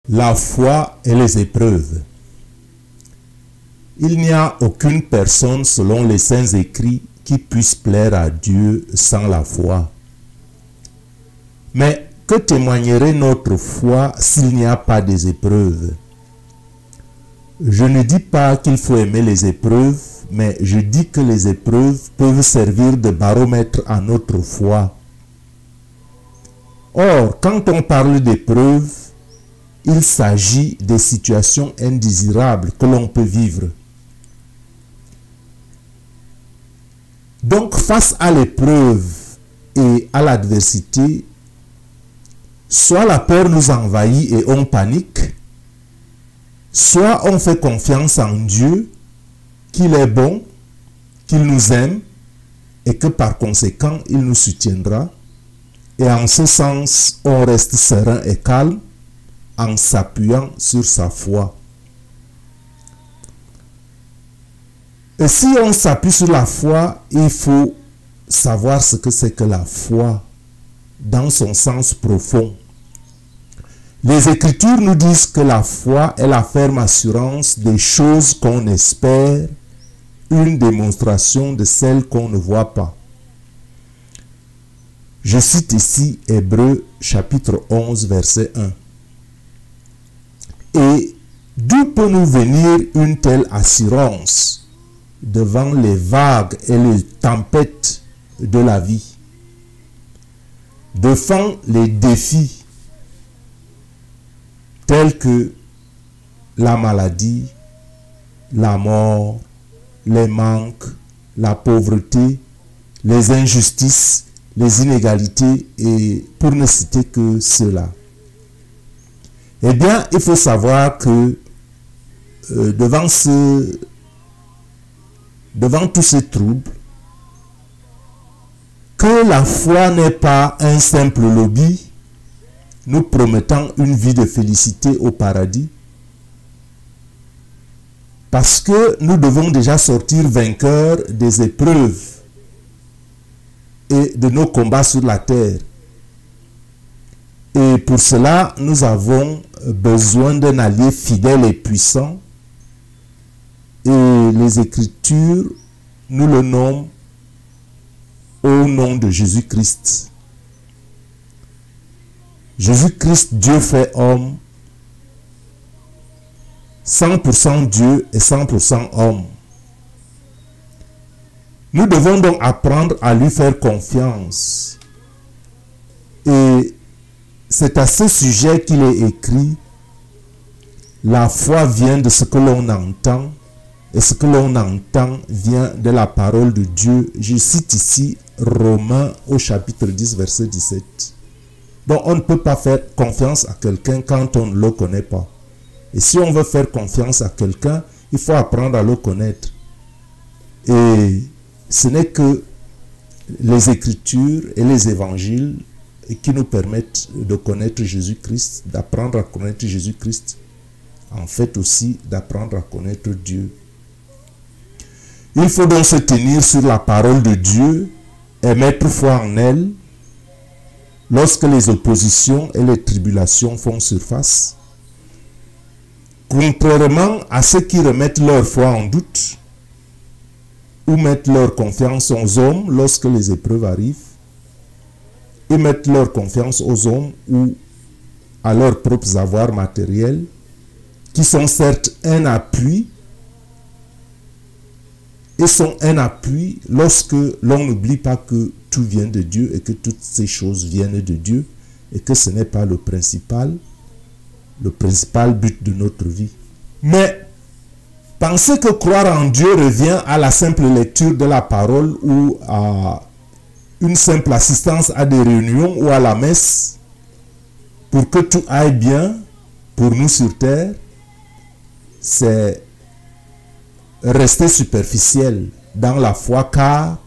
La foi et les épreuves. Il n'y a aucune personne selon les saints écrits qui puisse plaire à Dieu sans la foi. Mais que témoignerait notre foi s'il n'y a pas des épreuves? Je ne dis pas qu'il faut aimer les épreuves, mais je dis que les épreuves peuvent servir de baromètre à notre foi. Or, quand on parle d'épreuves, il s'agit des situations indésirables que l'on peut vivre. Donc, face à l'épreuve et à l'adversité, soit la peur nous envahit et on panique, soit on fait confiance en Dieu, qu'il est bon, qu'il nous aime et que par conséquent, il nous soutiendra. Et en ce sens, on reste serein et calme en s'appuyant sur sa foi. Et si on s'appuie sur la foi, il faut savoir ce que c'est que la foi dans son sens profond. Les Écritures nous disent que la foi est la ferme assurance des choses qu'on espère, une démonstration de celles qu'on ne voit pas. Je cite ici Hébreux chapitre 11 verset 1. Et d'où peut nous venir une telle assurance devant les vagues et les tempêtes de la vie, devant les défis tels que la maladie, la mort, les manques, la pauvreté, les injustices, les inégalités, et pour ne citer que cela. Eh bien, il faut savoir que devant tous ces troubles, que la foi n'est pas un simple lobby nous promettant une vie de félicité au paradis, parce que nous devons déjà sortir vainqueurs des épreuves et de nos combats sur la terre. Et pour cela, nous avons besoin d'un allié fidèle et puissant. Et les Écritures nous le nomment au nom de Jésus-Christ. Jésus-Christ, Dieu fait homme, 100% Dieu et 100% homme. Nous devons donc apprendre à lui faire confiance. Et c'est à ce sujet qu'il est écrit: la foi vient de ce que l'on entend, et ce que l'on entend vient de la parole de Dieu. Je cite ici Romains au chapitre 10, verset 17. Donc on ne peut pas faire confiance à quelqu'un quand on ne le connaît pas. Et si on veut faire confiance à quelqu'un, il faut apprendre à le connaître. Et ce n'est que les Écritures et les Évangiles qui nous permettent de connaître Jésus-Christ, d'apprendre à connaître Jésus-Christ, en fait aussi d'apprendre à connaître Dieu. Il faut donc se tenir sur la parole de Dieu et mettre foi en elle lorsque les oppositions et les tribulations font surface. Contrairement à ceux qui remettent leur foi en doute ou mettent leur confiance aux hommes lorsque les épreuves arrivent, ils mettent leur confiance aux hommes ou à leurs propres avoirs matériels, qui sont certes un appui, et sont un appui lorsque l'on n'oublie pas que tout vient de Dieu et que toutes ces choses viennent de Dieu et que ce n'est pas le principal but de notre vie. Mais penser que croire en Dieu revient à la simple lecture de la parole ou à une simple assistance à des réunions ou à la messe pour que tout aille bien pour nous sur terre, c'est rester superficiel dans la foi, car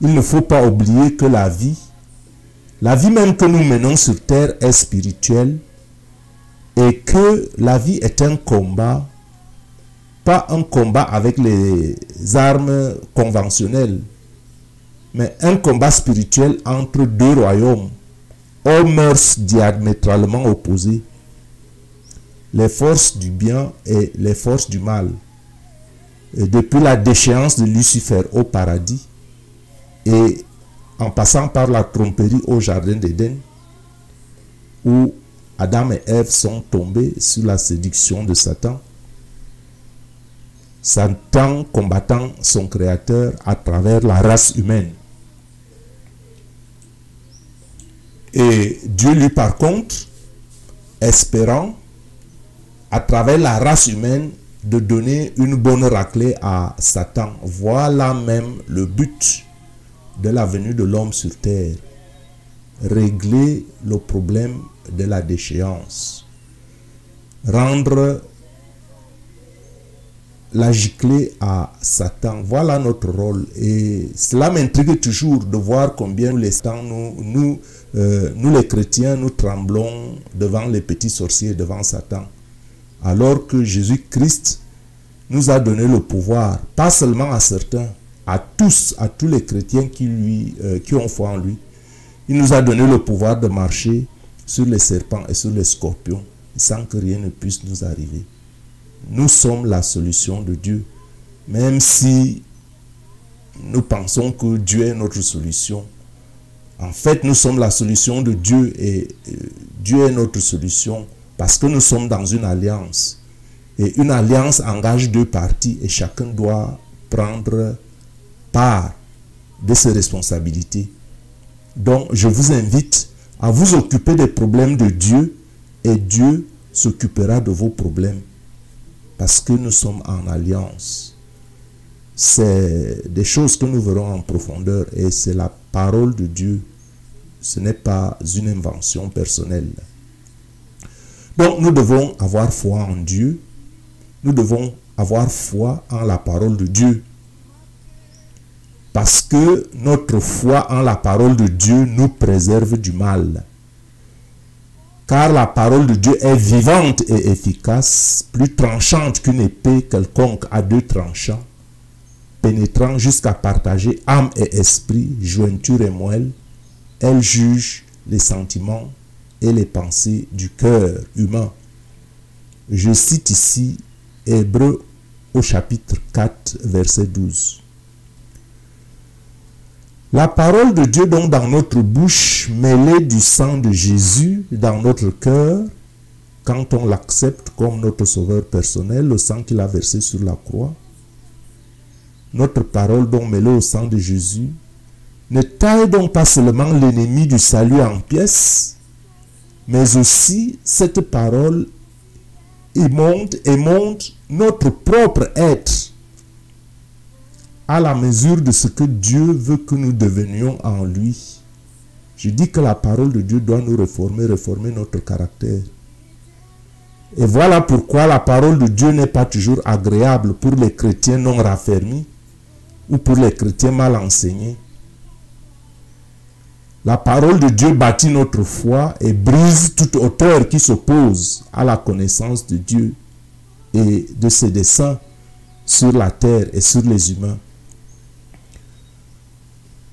il ne faut pas oublier que la vie même que nous menons sur terre est spirituelle et que la vie est un combat, pas un combat avec les armes conventionnelles, mais un combat spirituel entre deux royaumes, aux mœurs diamétralement opposées. les forces du bien et les forces du mal. Et depuis la déchéance de Lucifer au paradis et en passant par la tromperie au jardin d'Éden, où Adam et Ève sont tombés sous la séduction de Satan, Satan combattant son créateur à travers la race humaine. Et Dieu lui par contre, espérant à travers la race humaine de donner une bonne raclée à Satan. Voilà même le but de la venue de l'homme sur terre. Régler le problème de la déchéance. Rendre la giclée à Satan. Voilà notre rôle. Et cela m'intrigue toujours de voir combien nous les chrétiens, nous tremblons devant les petits sorciers, devant Satan. Alors que Jésus-Christ nous a donné le pouvoir, pas seulement à certains, à tous les chrétiens qui ont foi en lui. Il nous a donné le pouvoir de marcher sur les serpents et sur les scorpions, sans que rien ne puisse nous arriver. Nous sommes la solution de Dieu. Même si nous pensons que Dieu est notre solution, en fait, nous sommes la solution de Dieu et Dieu est notre solution parce que nous sommes dans une alliance. Et une alliance engage deux parties et chacun doit prendre part de ses responsabilités. Donc, je vous invite à vous occuper des problèmes de Dieu et Dieu s'occupera de vos problèmes. Parce que nous sommes en alliance. C'est des choses que nous verrons en profondeur et c'est la parole de Dieu. Ce n'est pas une invention personnelle. Donc nous devons avoir foi en Dieu. Nous devons avoir foi en la parole de Dieu. Parce que notre foi en la parole de Dieu nous préserve du mal. Car la parole de Dieu est vivante et efficace, plus tranchante qu'une épée quelconque à deux tranchants, pénétrant jusqu'à partager âme et esprit, jointure et moelle. Elle juge les sentiments et les pensées du cœur humain. Je cite ici Hébreux au chapitre 4, verset 12. La parole de Dieu donc dans notre bouche, mêlée du sang de Jésus dans notre cœur, quand on l'accepte comme notre sauveur personnel, le sang qu'il a versé sur la croix, notre parole donc mêlée au sang de Jésus, ne taille donc pas seulement l'ennemi du salut en pièces, mais aussi cette parole et monte notre propre être à la mesure de ce que Dieu veut que nous devenions en lui. Je dis que la parole de Dieu doit nous réformer notre caractère. Et voilà pourquoi la parole de Dieu n'est pas toujours agréable pour les chrétiens non raffermis ou pour les chrétiens mal enseignés. La parole de Dieu bâtit notre foi et brise toute hauteur qui s'oppose à la connaissance de Dieu et de ses desseins sur la terre et sur les humains.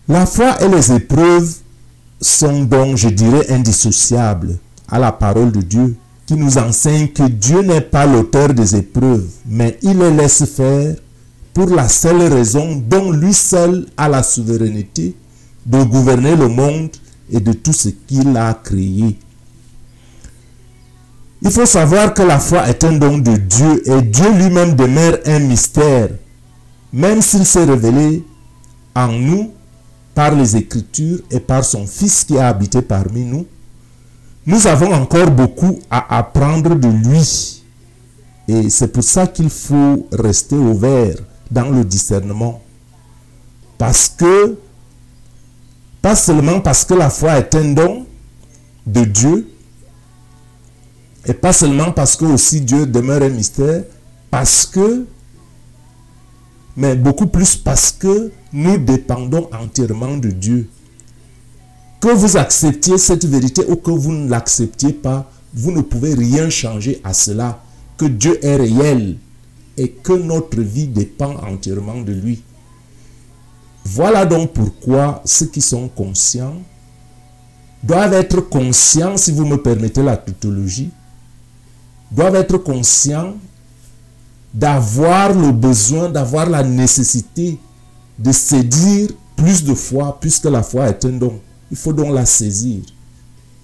La foi et les épreuves sont donc, je dirais, indissociables à la parole de Dieu qui nous enseigne que Dieu n'est pas l'auteur des épreuves, mais il les laisse faire pour la seule raison dont lui seul a la souveraineté de gouverner le monde et de tout ce qu'il a créé. Il faut savoir que la foi est un don de Dieu et Dieu lui-même demeure un mystère, même s'il s'est révélé en nous par les Écritures et par son Fils qui a habité parmi nous. Nous avons encore beaucoup à apprendre de lui. Et c'est pour ça qu'il faut rester ouvert dans le discernement. Parce que, pas seulement parce que la foi est un don de Dieu, et pas seulement parce que aussi Dieu demeure un mystère, mais beaucoup plus parce que nous dépendons entièrement de Dieu. Que vous acceptiez cette vérité ou que vous ne l'acceptiez pas, vous ne pouvez rien changer à cela. Que Dieu est réel et que notre vie dépend entièrement de lui. Voilà donc pourquoi ceux qui sont conscients doivent être conscients, si vous me permettez la tautologie, doivent être conscients d'avoir le besoin, d'avoir la nécessité de saisir plus de foi, puisque la foi est un don. Il faut donc la saisir.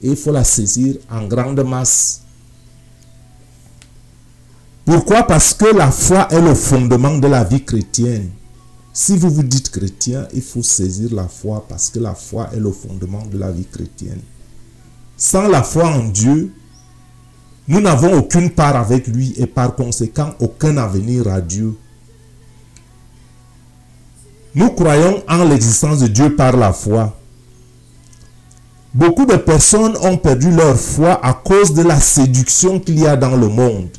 Et il faut la saisir en grande masse. Pourquoi? Parce que la foi est le fondement de la vie chrétienne. Si vous vous dites chrétien, il faut saisir la foi parce que la foi est le fondement de la vie chrétienne. Sans la foi en Dieu, nous n'avons aucune part avec lui et par conséquent aucun avenir à Dieu. Nous croyons en l'existence de Dieu par la foi. Beaucoup de personnes ont perdu leur foi à cause de la séduction qu'il y a dans le monde.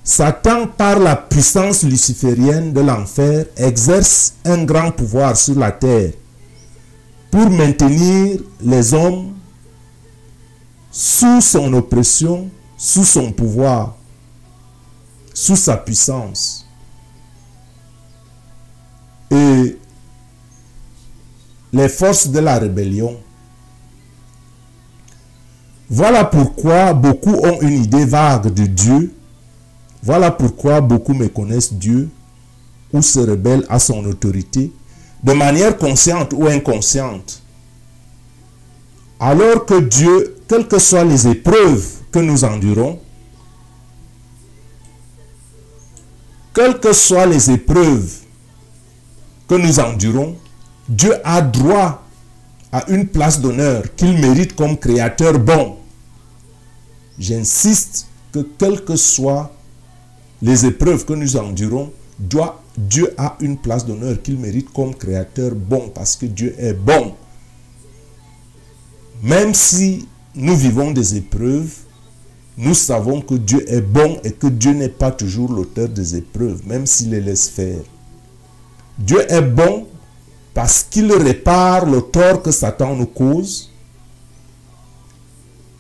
Satan, par la puissance luciférienne de l'enfer, exerce un grand pouvoir sur la terre pour maintenir les hommes sous son oppression, sous son pouvoir, sous sa puissance. Et les forces de la rébellion. Voilà pourquoi beaucoup ont une idée vague de Dieu. Voilà pourquoi beaucoup méconnaissent Dieu ou se rebellent à son autorité, de manière consciente ou inconsciente. Alors que Dieu, quelles que soient les épreuves que nous endurons, quelles que soient les épreuves que nous endurons, Dieu a droit à une place d'honneur qu'il mérite comme créateur bon. J'insiste que quelles que soient les épreuves que nous endurons, Dieu a une place d'honneur qu'il mérite comme créateur bon, parce que Dieu est bon. Même si nous vivons des épreuves, nous savons que Dieu est bon et que Dieu n'est pas toujours l'auteur des épreuves, même s'il les laisse faire. Dieu est bon parce qu'il répare le tort que Satan nous cause.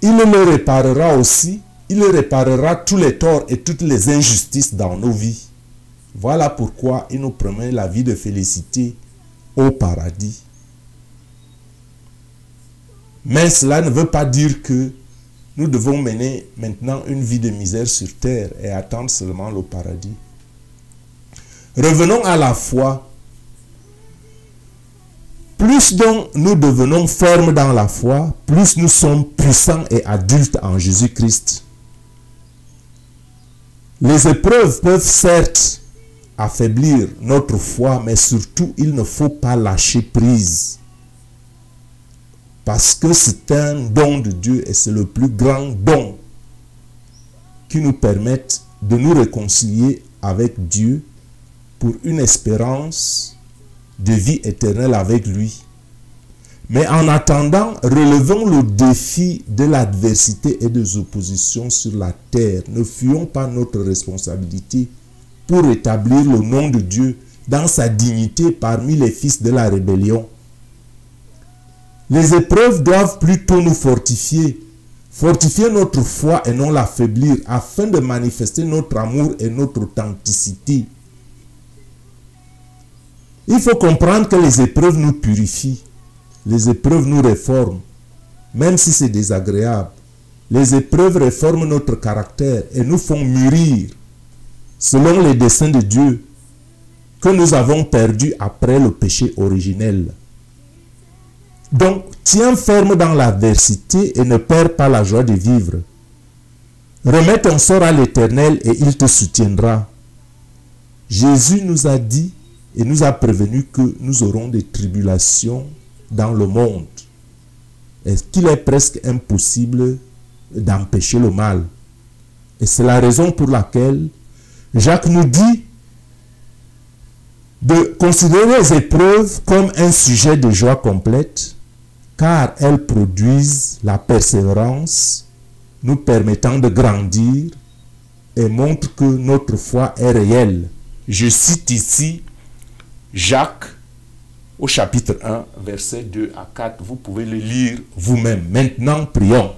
Il le réparera aussi. Il réparera tous les torts et toutes les injustices dans nos vies. Voilà pourquoi il nous promet la vie de félicité au paradis. Mais cela ne veut pas dire que nous devons mener maintenant une vie de misère sur terre et attendre seulement le paradis. Revenons à la foi. Plus donc nous devenons fermes dans la foi, plus nous sommes puissants et adultes en Jésus-Christ. Les épreuves peuvent certes affaiblir notre foi, mais surtout il ne faut pas lâcher prise. Parce que c'est un don de Dieu et c'est le plus grand don qui nous permette de nous réconcilier avec Dieu pour une espérance de vie éternelle avec lui. Mais en attendant, relevons le défi de l'adversité et des oppositions sur la terre. Ne fuyons pas notre responsabilité pour établir le nom de Dieu dans sa dignité parmi les fils de la rébellion. Les épreuves doivent plutôt nous fortifier notre foi et non l'affaiblir, afin de manifester notre amour et notre authenticité. Il faut comprendre que les épreuves nous purifient. Les épreuves nous réforment, même si c'est désagréable. Les épreuves réforment notre caractère et nous font mûrir selon les desseins de Dieu que nous avons perdus après le péché originel. Donc, tiens ferme dans l'adversité et ne perds pas la joie de vivre. Remets ton sort à l'Éternel et il te soutiendra. Jésus nous a dit et nous a prévenu que nous aurons des tribulations dans le monde, et qu'il est presque impossible d'empêcher le mal. Et c'est la raison pour laquelle Jacques nous dit de considérer les épreuves comme un sujet de joie complète, car elles produisent la persévérance, nous permettant de grandir et montrent que notre foi est réelle. Je cite ici Jacques au chapitre 1, versets 2 à 4. Vous pouvez le lire vous-même. Maintenant, prions.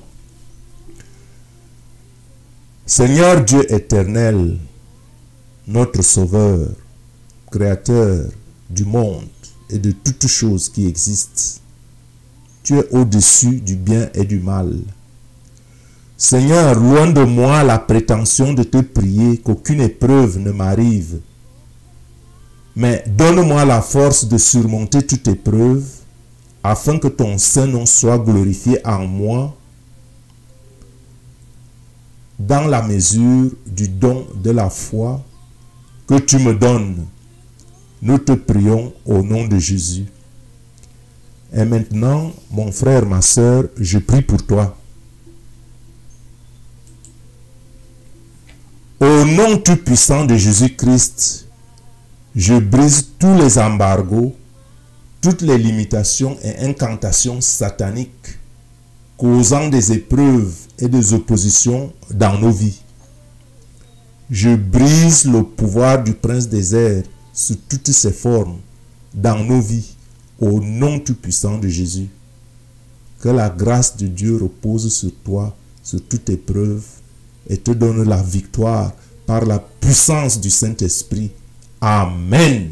Seigneur Dieu éternel, notre Sauveur, Créateur du monde et de toutes choses qui existent, tu es au-dessus du bien et du mal. Seigneur, loin de moi la prétention de te prier qu'aucune épreuve ne m'arrive. Mais donne-moi la force de surmonter toute épreuve, afin que ton Saint-Nom soit glorifié en moi, dans la mesure du don de la foi que tu me donnes. Nous te prions au nom de Jésus. Et maintenant, mon frère, ma soeur, je prie pour toi. Au nom tout puissant de Jésus-Christ, je brise tous les embargos, toutes les limitations et incantations sataniques causant des épreuves et des oppositions dans nos vies. Je brise le pouvoir du prince des airs sous toutes ses formes dans nos vies, au nom tout puissant de Jésus. Que la grâce de Dieu repose sur toi, sur toute épreuve, et te donne la victoire par la puissance du Saint-Esprit. Amen.